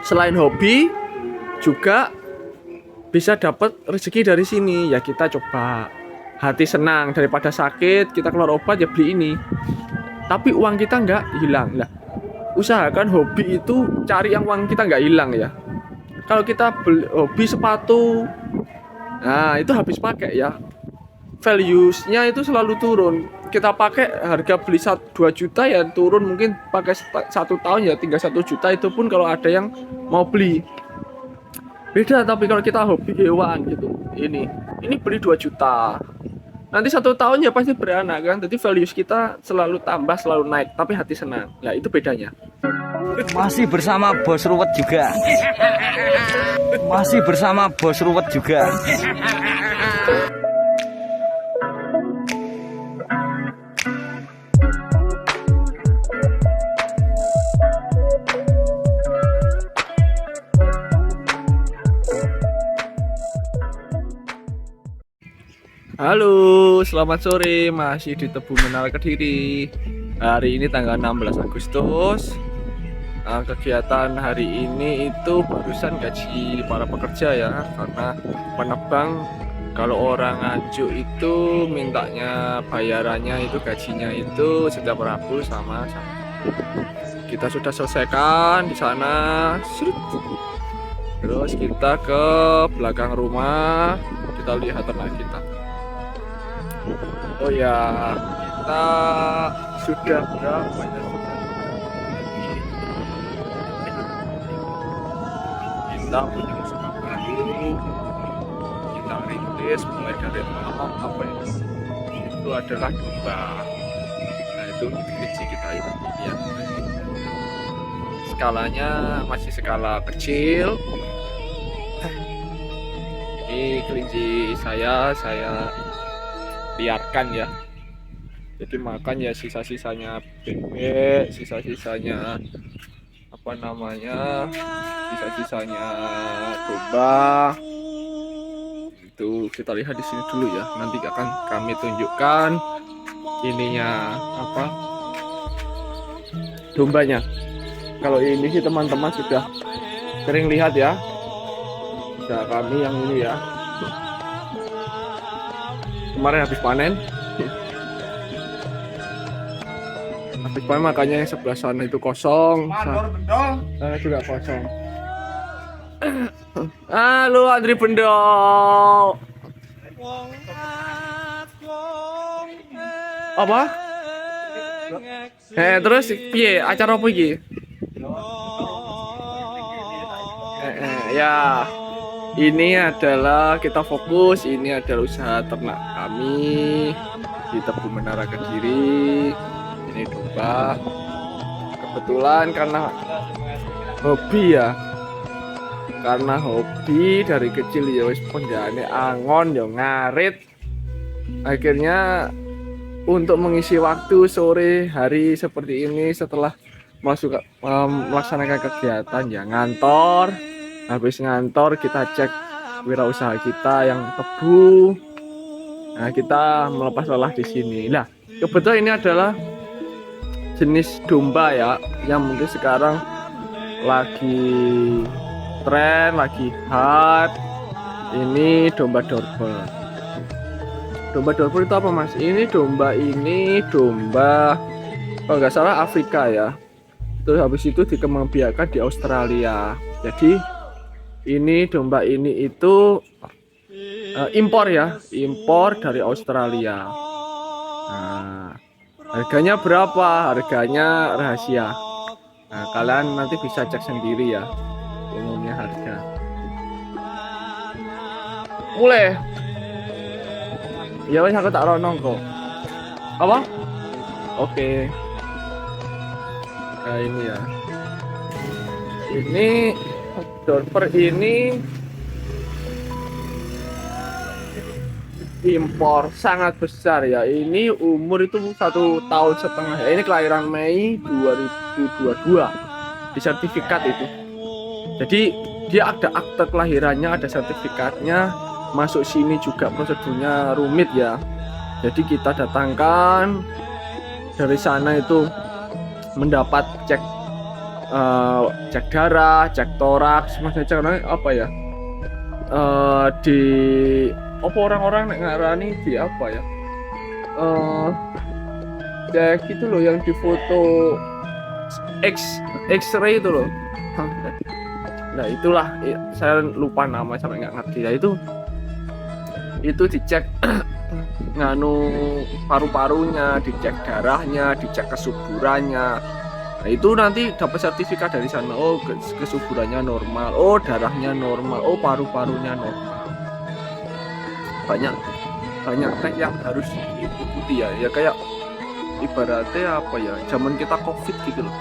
selain hobi juga bisa dapat rezeki dari sini. Ya kita coba, hati senang, daripada sakit kita keluar obat ya beli ini, tapi uang kita nggak hilang lah. Usahakan hobi itu cari yang uang kita nggak hilang ya. Kalau kita beli hobi sepatu, nah itu habis pakai ya, values-nya itu selalu turun. Kita pakai harga beli 2 juta ya turun, mungkin pakai 1 tahun ya tinggal 1 juta, itu pun kalau ada yang mau beli. Beda tapi kalau kita hobi hewan gitu, ini beli 2 juta, nanti 1 tahun ya pasti beranak kan. Jadi values kita selalu tambah, selalu naik, tapi hati senang. Nah itu bedanya. Masih bersama Bos Ruwet juga. Masih bersama Bos Ruwet juga. Halo, selamat sore, masih di Tebu Menara Kediri. Hari ini tanggal 16 Agustus. Kegiatan hari ini itu barusan gaji para pekerja ya, karena penebang kalau orang Nganjuk itu mintanya bayarannya itu gajinya itu setiap Rabu sama Sabtu. Kita sudah selesaikan di sana. Terus kita ke belakang rumah, kita lihat ternak kita. Oh ya, kita sudah berapa ya? Kita punya usaha baru, kita rintis mulai dari nol. Apa itu adalah domba. Nah itu kecil kita itu ya. Skalanya masih skala kecil. Ini kelinci saya biarkan ya, jadi makan ya sisa-sisanya bebek, sisa-sisanya apa namanya, sisa-sisanya domba. Itu kita lihat di sini dulu ya, nanti akan kami tunjukkan ininya apa, dombanya. Kalau ini sih teman-teman sudah sering lihat ya, sudah kami yang ini ya, kemarin habis panen makanya yang sebelah sana itu kosong, sana juga kosong. Halo Andri Bendol. Apa? Terus piye acara apa iki? Ya, ini adalah kita fokus, ini adalah usaha ternak kami di Tebu Menara Kediri. Ini domba. Kebetulan karena hobi ya, karena hobi dari kecil ya wis ponjane angon ya ngarit. Akhirnya untuk mengisi waktu sore hari seperti ini setelah masuk melaksanakan kegiatan ya ngantor. Habis ngantor kita cek wirausaha kita yang tebu. Nah, kita melepas lelah di sini. Nah, kebetulan ini adalah jenis domba ya, yang mungkin sekarang lagi tren, lagi hot. Ini domba Dorper. Domba Dorper itu apa mas? Ini domba kalau nggak salah Afrika ya. Terus habis itu dikembangbiakan di Australia. Jadi ini domba ini itu impor ya, impor dari Australia. Nah, harganya berapa? Harganya rahasia. Nah, kalian nanti bisa cek sendiri ya umumnya harga. Mulai. Ya wes aku tak ronong kok. Apa? Oke. Nah ini ya. Ini Dorper ini impor sangat besar ya. Ini umur itu 1,5 tahun ya. Ini kelahiran Mei 2022 di sertifikat itu. Jadi dia ada akte kelahirannya, ada sertifikatnya. Masuk sini juga prosedurnya rumit ya. Jadi kita datangkan dari sana itu mendapat cek cek darah, cek toraks, maksudnya cek apa ya? Di apa orang-orang ngarani di apa ya? Cek itu loh yang di foto X-ray itu loh. Nah itulah saya lupa nama sampai nggak ngerti ya, itu dicek nganu paru-parunya, dicek darahnya, dicek kesuburannya. Nah itu nanti dapat sertifikat dari sana. Oh kesuburannya normal, oh darahnya normal, oh paru-parunya normal. Banyak tes yang harus diikuti ya. Ya kayak ibaratnya apa ya? Zaman kita COVID gitu loh.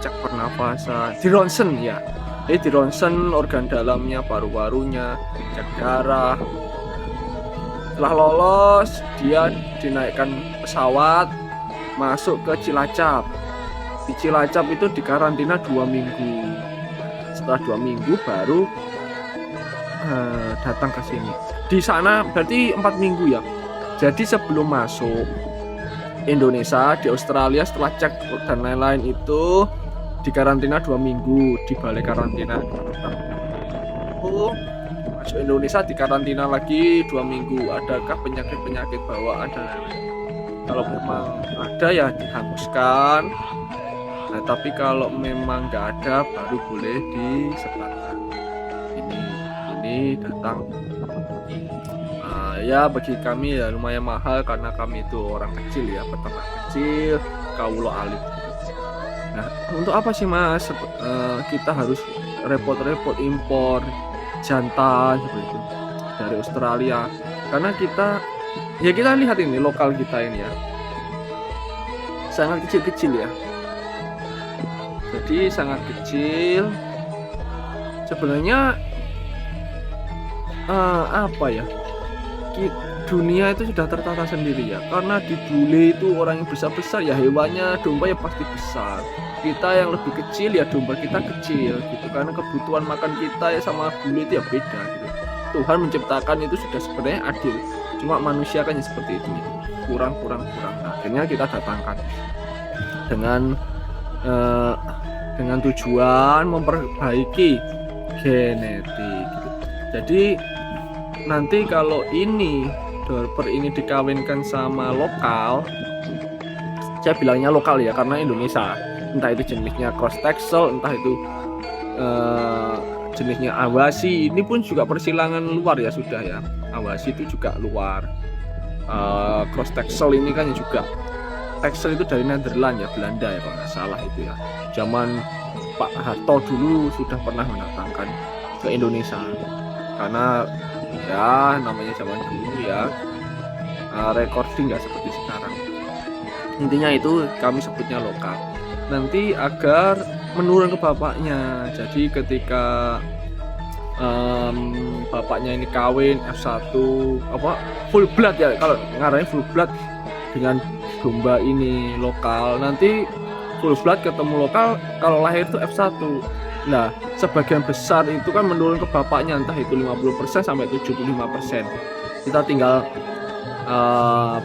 Cek pernafasan, di ronsen ya. Di ronsen organ dalamnya, paru-parunya, cek darah. Setelah lolos, dia dinaikkan pesawat masuk ke Cilacap. Di Cilacap itu dikarantina 2 minggu. Setelah 2 minggu baru datang ke sini. Di sana berarti 4 minggu ya. Jadi sebelum masuk Indonesia, di Australia setelah cek dan lain-lain itu dikarantina 2 minggu di balai karantina. Masuk Indonesia dikarantina lagi 2 minggu. Adakah penyakit bawaan dan lain-lain? Kalau memang ada ya dihanguskan. Nah tapi kalau memang nggak ada baru boleh disebarkan. Ini datang. Ya bagi kami ya lumayan mahal karena kami itu orang kecil ya, peternak kecil, kaulo alit. Nah untuk apa sih mas? Kita harus repot-repot impor jantan seperti itu dari Australia, karena kita lihat ini lokal kita ini ya sangat kecil-kecil ya, jadi sangat kecil sebenarnya. Apa ya, dunia itu sudah tertata sendiri ya, karena di bule itu orang yang besar-besar ya hewannya, domba ya pasti besar. Kita yang lebih kecil ya domba kita kecil gitu, karena kebutuhan makan kita ya sama bule itu ya beda gitu. Tuhan menciptakan itu sudah sebenarnya adil, cuma manusia kan ya seperti itu ya. kurang. Nah, akhirnya kita datangkan dengan tujuan memperbaiki genetik gitu. Jadi nanti kalau ini dorper ini dikawinkan sama lokal, saya bilangnya lokal ya karena Indonesia, entah itu jenisnya cross texel, entah itu jenisnya awasi, ini pun juga persilangan luar ya sudah ya, awasi itu juga luar. Cross texel ini kan juga, texel itu dari Nederland ya, Belanda ya kalau nggak salah itu ya, zaman Pak Harto dulu sudah pernah mendatangkan ke Indonesia, karena ya namanya zaman dulu ya, recording nggak seperti sekarang. Intinya itu kami sebutnya lokal. Nanti agar menurun ke bapaknya. Jadi ketika bapaknya ini kawin F1 apa full blood ya, kalau ngarangnya full blood dengan domba ini lokal, nanti full blood ketemu lokal kalau lahir itu F1. Nah, sebagian besar itu kan menurun ke bapaknya, entah itu 50% sampai 75%. Kita tinggal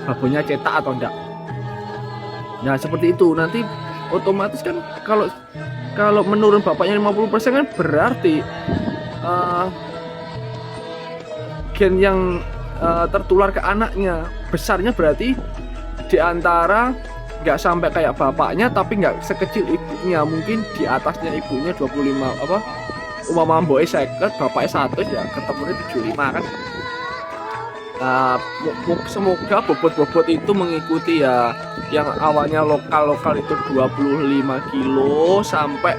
babonya cetak atau enggak. Nah, seperti itu. Nanti otomatis kan kalau menurun bapaknya 50% kan berarti gen yang tertular ke anaknya besarnya berarti di antara nggak sampai kayak bapaknya tapi nggak sekecil ibunya, mungkin di atasnya ibunya 25 apa umpama mboke 50 bapaknya 100 ya ketemunya 75 kan. Nah, semoga bobot-bobot itu mengikuti ya, yang awalnya lokal itu 25 kilo sampai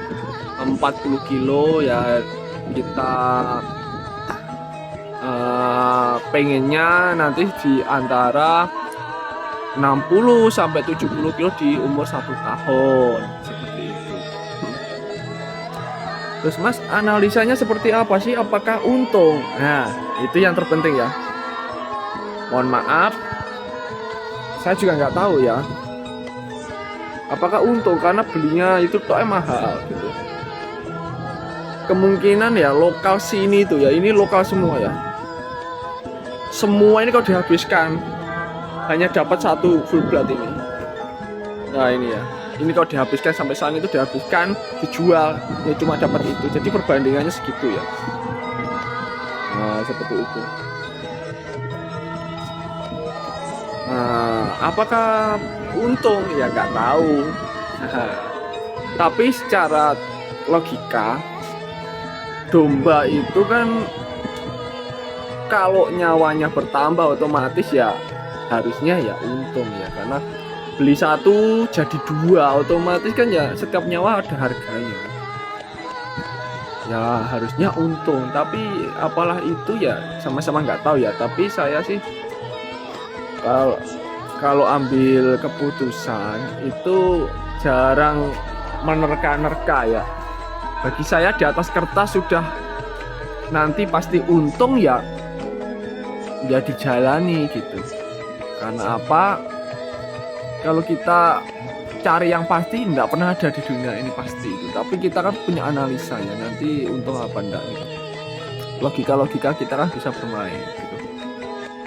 40 kilo ya, kita pengennya nanti di antara 60 sampai 70 kilo di umur 1 tahun seperti itu. Terus mas, analisanya seperti apa sih? Apakah untung? Nah, itu yang terpenting ya. Mohon maaf, saya juga nggak tahu ya. Apakah untung karena belinya itu mahal gitu. Kemungkinan ya lokal sini itu ya, ini lokal semua ya. Semua ini kalau dihabiskan hanya dapat 1 full blood ini. Nah ini ya, ini kalau dihabiskan sampai saat itu dihabiskan dijual ya cuma dapat itu, jadi perbandingannya segitu ya. Nah seperti itu. Nah apakah untung ya nggak tahu. Tapi secara logika domba itu kan kalau nyawanya bertambah otomatis ya harusnya ya untung ya, karena beli satu jadi dua otomatis kan ya setiap nyawa ada harganya ya, harusnya untung. Tapi apalah itu ya sama-sama nggak tahu ya, tapi saya sih kalau ambil keputusan itu jarang menerka-nerka ya. Bagi saya di atas kertas sudah nanti pasti untung ya dijalani gitu. Karena apa? Kalau kita cari yang pasti nggak pernah ada di dunia ini pasti itu. Tapi kita kan punya analisa ya, nanti untung apa enggak gitu. Logika kita kan bisa bermain gitu.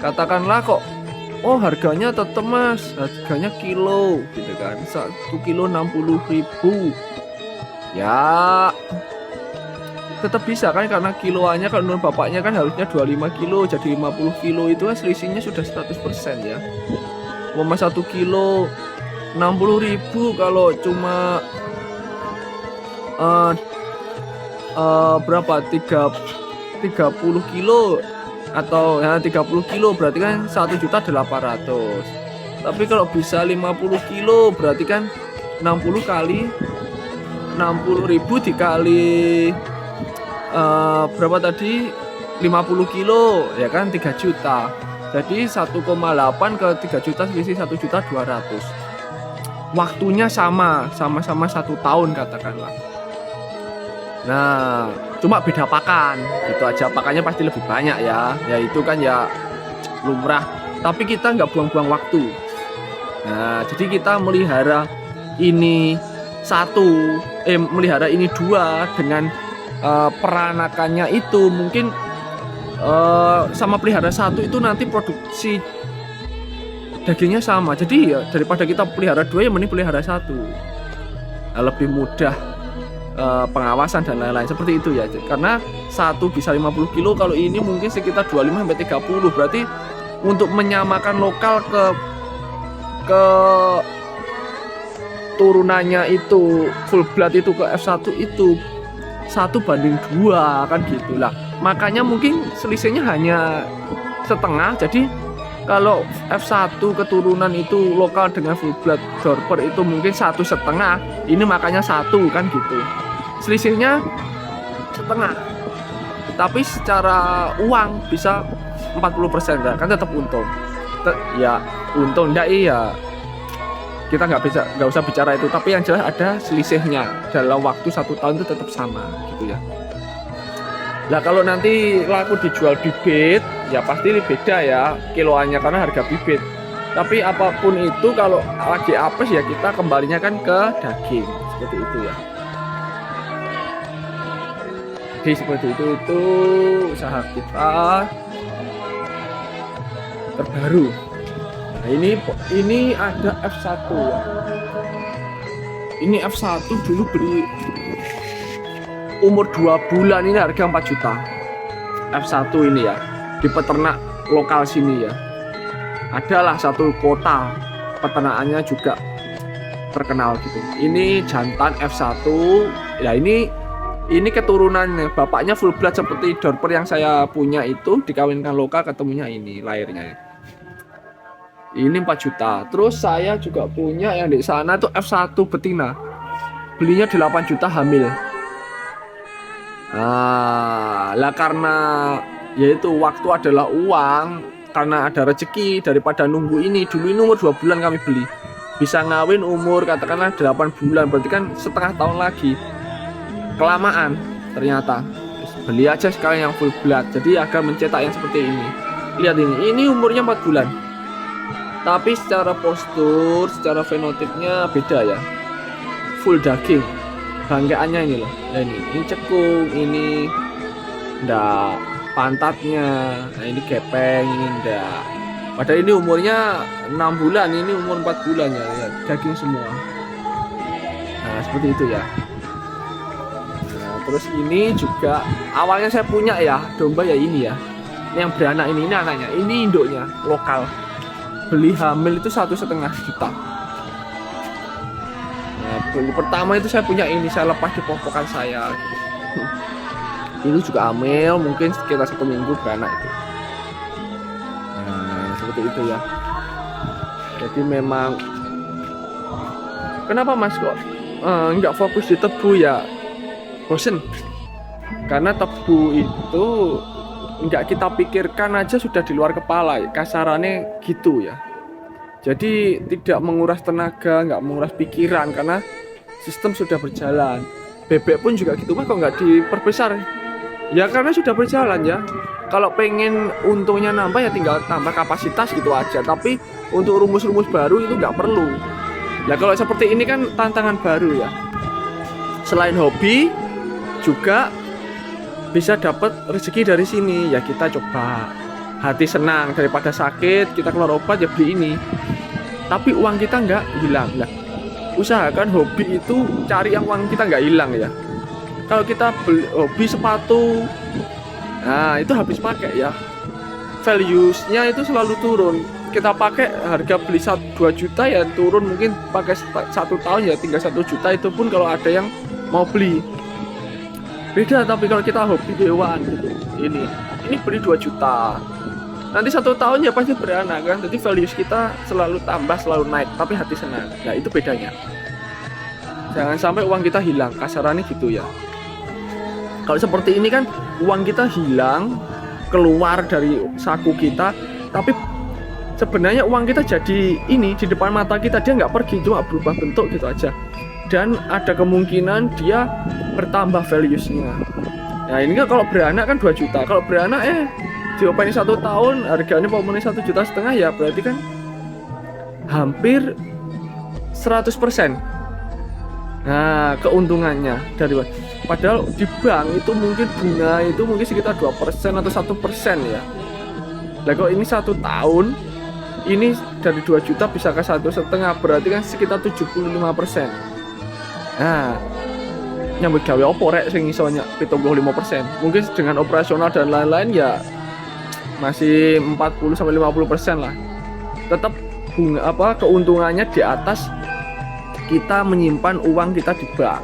Katakanlah kok harganya tetap mas, harganya kilo gitu kan, 1 kilo 60.000 ya tetap bisa kan, karena kiloannya kan menurut bapaknya kan harusnya 25 kilo jadi 50 kilo, itu kan selisihnya sudah 100% ya. 1 kilo 60.000 kalau cuma berapa 30 kilo atau ya 30 kilo berarti kan 1.800.000. Tapi kalau bisa 50 kilo berarti kan 60 kali 60.000 dikali berapa tadi 50 kilo ya kan 3 juta. Jadi 1,8 ke 3 juta selisih 1.200.000. Waktunya sama-sama 1 tahun katakanlah. Nah, cuma beda pakan gitu aja, pakannya pasti lebih banyak ya. Ya itu kan ya lumrah. Tapi kita nggak buang-buang waktu. Nah, jadi kita melihara ini melihara ini 2 dengan peranakannya itu mungkin sama pelihara 1 itu nanti produksi dagingnya sama. Jadi ya daripada kita pelihara 2 ya mending pelihara 1. Nah, lebih mudah pengawasan dan lain-lain seperti itu ya. Karena 1 bisa 50 kilo, kalau ini mungkin sekitar 25 sampai 30. Berarti untuk menyamakan lokal ke turunannya itu full blood itu ke F1 itu 1:2 kan gitulah. Makanya mungkin selisihnya hanya setengah. Jadi kalau F1 keturunan itu lokal dengan full blood Dorper itu mungkin 1,5. Ini makanya 1 kan gitu. Selisihnya setengah. Tapi secara uang bisa 40% kan tetap untung. Ya untung enggak iya. Kita nggak usah bicara itu, tapi yang jelas ada selisihnya dalam waktu 1 tahun itu tetap sama gitu ya. Nah kalau nanti laku dijual bibit ya pasti beda ya kiloannya karena harga bibit. Tapi apapun itu kalau lagi apes ya kita kembalinya kan ke daging seperti itu ya. Jadi seperti itu usaha kita terbaru. Nah, ini ada F1 ya. Ini F1 dulu beli umur 2 bulan ini harga 4 juta. F1 ini ya di peternak lokal sini ya. Adalah satu kota peternakannya juga terkenal gitu. Ini jantan F1 ya, ini keturunannya bapaknya full blood seperti Dorper yang saya punya itu, dikawinkan lokal ketemunya ini lahirnya. Ini 4 juta. Terus saya juga punya yang di sana tuh F1 betina. Belinya 8 juta hamil. Nah, lah karena yaitu waktu adalah uang, karena ada rezeki daripada nunggu ini. Dulu ini umur 2 bulan kami beli. Bisa ngawin umur katakanlah 8 bulan, berarti kan setengah tahun lagi. Kelamaan ternyata. Beli aja sekalian yang full blood. Jadi agar mencetak yang seperti ini. Lihat ini umurnya 4 bulan. Tapi secara postur, secara fenotipnya beda ya. Full daging. Bangkeannya ini loh. Nah ini cekung, ini ndak pantatnya. Nah ini gepeng, ini ndak. Padahal ini umurnya 6 bulan, ini umur 4 bulan ya. Lihat, daging semua. seperti itu ya. Nah, terus ini juga awalnya saya punya ya domba ya ini ya. Ini yang beranak ini anaknya, ini induknya lokal. Beli hamil itu 1,5 juta. Nah, beli pertama itu saya punya ini, saya lepas di popokan saya. Itu juga hamil, mungkin sekitar 1 minggu beranak itu. Nah, seperti itu ya. Jadi memang kenapa Mas kok nggak fokus di tebu ya? Bosen. Karena tebu itu nggak kita pikirkan aja sudah di luar kepala, kasarannya gitu ya. Jadi tidak menguras tenaga, nggak menguras pikiran karena sistem sudah berjalan. Bebek pun juga gitu, Mas kok nggak diperbesar? Ya karena sudah berjalan ya. Kalau pengen untungnya nambah ya tinggal tambah kapasitas gitu aja. Tapi untuk rumus-rumus baru itu nggak perlu. Nah kalau seperti ini kan tantangan baru ya. Selain hobi juga bisa dapat rezeki dari sini ya, kita coba. Hati senang daripada sakit kita keluar obat ya beli ini. Tapi uang kita nggak hilang lah. Usahakan hobi itu cari yang uang kita nggak hilang ya. Kalau kita beli hobi sepatu, nah itu habis pakai ya, values-nya itu selalu turun. Kita pakai harga beli 2 juta ya turun, mungkin pakai 1 tahun ya tinggal 1 juta, itu pun kalau ada yang mau beli. Beda tapi kalau kita hobi hewan gitu, ini beli 2 juta, nanti 1 tahun ya pasti beranak kan. Jadi values kita selalu tambah, selalu naik, tapi hati senang. Nah itu bedanya. Jangan sampai uang kita hilang, kasarannya gitu ya. Kalau seperti ini kan uang kita hilang, keluar dari saku kita, tapi sebenarnya uang kita jadi ini di depan mata kita, dia nggak pergi, cuma berubah bentuk gitu aja. Dan ada kemungkinan dia bertambah values-nya. Nah ini kan kalau beranak kan 2 juta, kalau beranak diopeni 1 tahun harganya pomone 1,5 juta ya, berarti kan hampir 100%. Nah keuntungannya dari, padahal di bank itu mungkin bunga itu mungkin sekitar 2% atau 1% ya. Nah kalau ini 1 tahun ini dari 2 juta bisa ke 1,5, berarti kan sekitar 75%. Nah nyambut gawe opo rek sing isonya 75%. Mungkin dengan operasional dan lain-lain ya masih 40-50% lah. Tetap bunga keuntungannya di atas kita menyimpan uang kita di bank.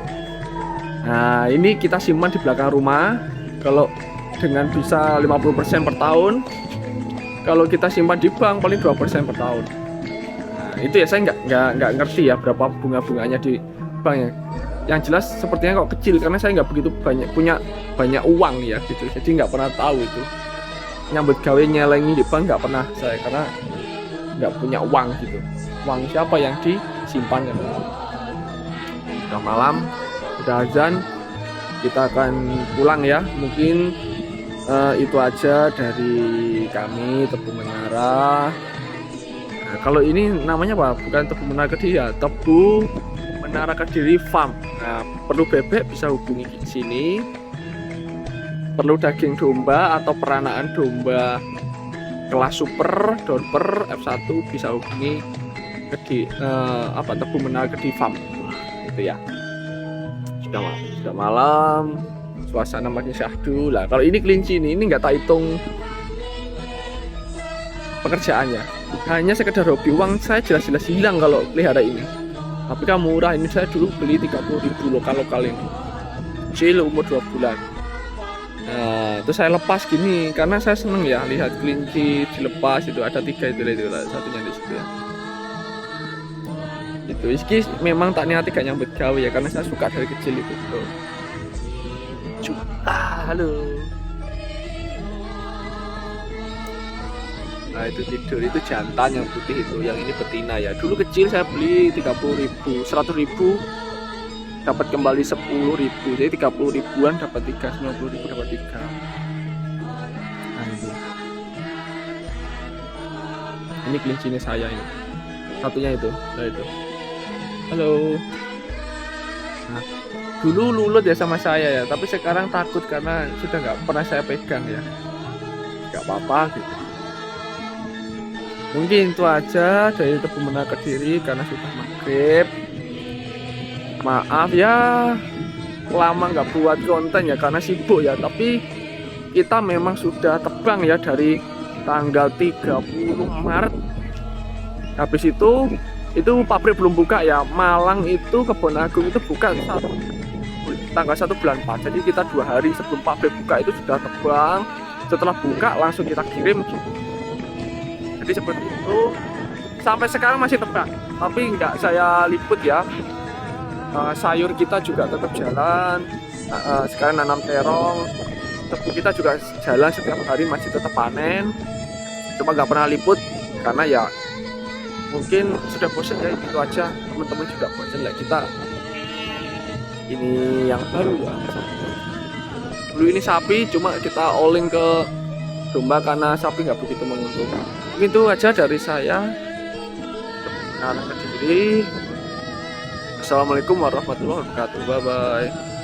Nah ini kita simpan di belakang rumah. Kalau dengan bisa 50% per tahun, kalau kita simpan di bank paling 2% per tahun. Nah itu ya saya nggak ngerti ya berapa bunga-bunganya di bank ya. Yang jelas sepertinya kok kecil karena saya nggak begitu punya banyak uang ya gitu. Jadi nggak pernah tahu itu. Nyambut gawe nyelengi di bank nggak pernah saya, karena nggak punya uang gitu. Uang siapa yang disimpan kan? Udah malam, udah azan, kita akan pulang ya. Mungkin itu aja dari kami Tebu Menara. Nah, kalau ini namanya apa? Bukan Tebu Menara Kediri ya, Tebu Menara Kediri Farm. Nah, perlu bebek bisa hubungi di sini. Perlu daging domba atau peranakan domba kelas super, dorper, F1 bisa hubungi Tebu Menara Kediri Farm. Itu ya. Sudah malam, suasana makin syahdu lah. Kalau ini kelinci ini nggak tak hitung pekerjaannya, hanya sekedar hobi. Uang saya jelas-jelas hilang kalau pelihara ini, tapi kan murah. Ini saya dulu beli 30.000 lokal ini, kecil umur 2 bulan. Nah itu saya lepas gini karena saya seneng ya lihat kelinci dilepas. Itu ada 3 itu satunya di situ ya. Itu iski memang tak niati gak nyambut gawe ya, karena saya suka dari kecil itu. Halo. Nah itu tidur, itu jantan yang putih itu, yang ini betina ya. Dulu kecil saya beli 30.000, 100.000 dapat kembali 10.000, jadi 30 ribuan dapat 3, 90.000 dapat 3. Nah itu. Ini kelincinya saya ini. Satunya itu, nah itu. Halo. Nah, dulu lulut ya sama saya ya, tapi sekarang takut karena sudah nggak pernah saya pegang ya. Nggak apa-apa gitu. Mungkin itu aja dari Tebu Menara Kediri karena sudah maghrib. Maaf ya lama nggak buat konten ya karena sibuk ya, tapi kita memang sudah tebang ya dari tanggal 30 Maret. Habis itu pabrik belum buka ya. Malang itu Kebon Agung itu buka tanggal 1 bulan 4. Jadi kita 2 hari sebelum pabrik buka itu sudah tebang. Setelah buka langsung kita kirim gitu. Jadi seperti itu. Sampai sekarang masih tebang, tapi nggak saya liput ya. Sayur kita juga tetap jalan. Sekarang nanam terong, tebu kita juga jalan setiap hari, masih tetap panen. Cuma nggak pernah liput karena ya mungkin sudah bosan ya, itu aja. Teman-teman juga bosan ya, kita ini yang baru ya. Dulu ini sapi, cuma kita all-in ke domba karena sapi nggak begitu menguntungkan. Mungkin itu aja dari saya. Nah, diri. Assalamualaikum warahmatullahi wabarakatuh. Bye bye.